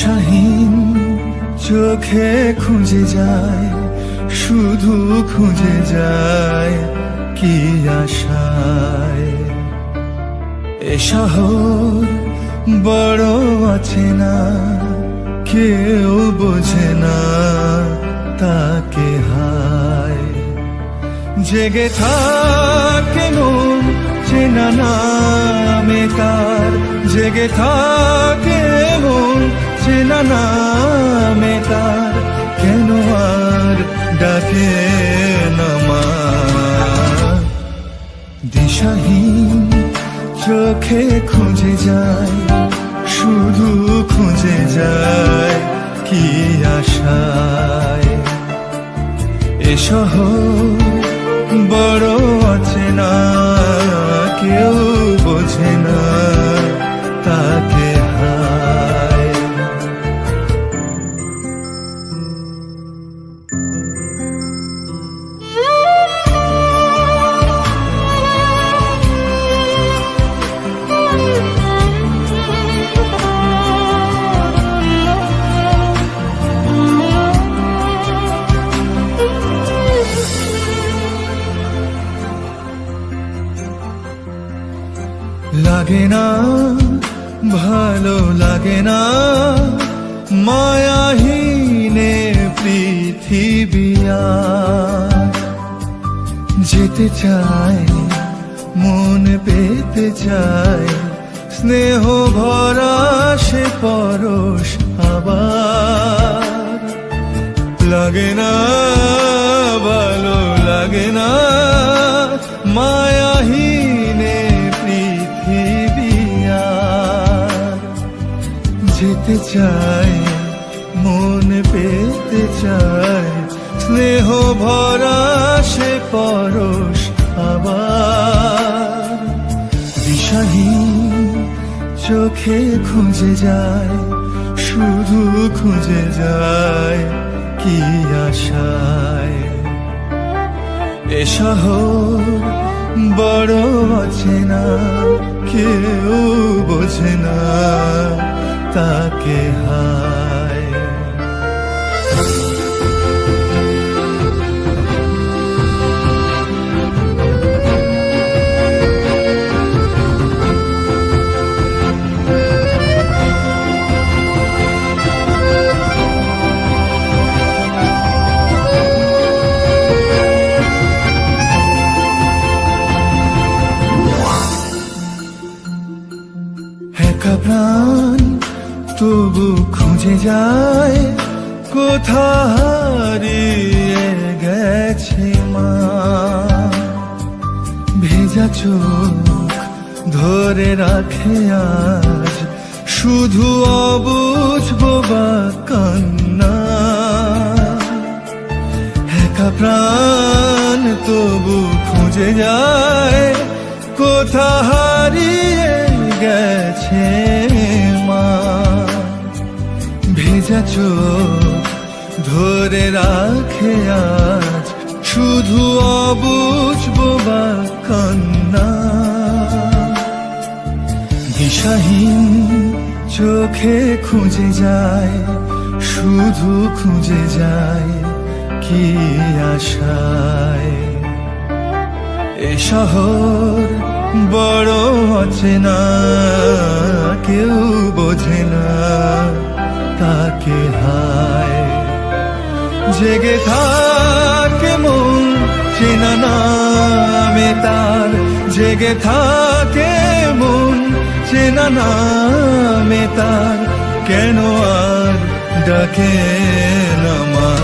দিশাহীন চোখে খুঁজে যায়, শুধু খুঁজে যায় কি আশায়। এ শহর বড় আছে না, কেউ বোঝে না তাকে হায়। জেগে থাকে মন চেনা নামে তার, জেগে থাকে মন চেনা নামে তার, কেন আর ডাকে না মা। দিশাহীন চোখে খুঁজে যায়, শুধু খুঁজে যায় কি আশায়। এ শহর বড় আছে না, কেউ বোঝে না তাকে হায়। লাগে না ভালো লাগে না মায়াহীনে পৃথিবী আর। যেতে চায় মন পেতে চায়, স্নেহ ভরা সে পরশ আবার। লাগে না ভালো লাগে না মায়াহীনে পৃথিবী আর। যেতে চায় মন পেতে চায়, স্নেহ ভরা সে পরশ আবার। দিশাহীন চোখে খুঁজে যায়, শুধু খুঁজে যায় কি আশায়। এ শহর বড় আছে না, কেউ বোঝে না তাকে হায়। একা প্রাণ তবু খুঁজে যায়, কোথা হারিয়ে গেছে মা। ভেজা চোখ ধরে রাখে আজ, শুধু অবুঝ বোবা কান্না। একা প্রাণ তবু খুঁজে যায়, কোথা হারিয়ে গেছে মা। ভেজা চোখ ধরে রাখে আজ, শুধু অবুঝ বোবা কান্না। দিশাহীন চোখে খুঁজে যায়, শুধু খুঁজে যায় কি আশায়। এ শহর বড় আছে না, কেউ বোঝে না তাকে হায়। জেগে থাকে মন চেনা নামে তার, জেগে থাকে মন চেনা নামে তার, কেন আর ডাকে না মা।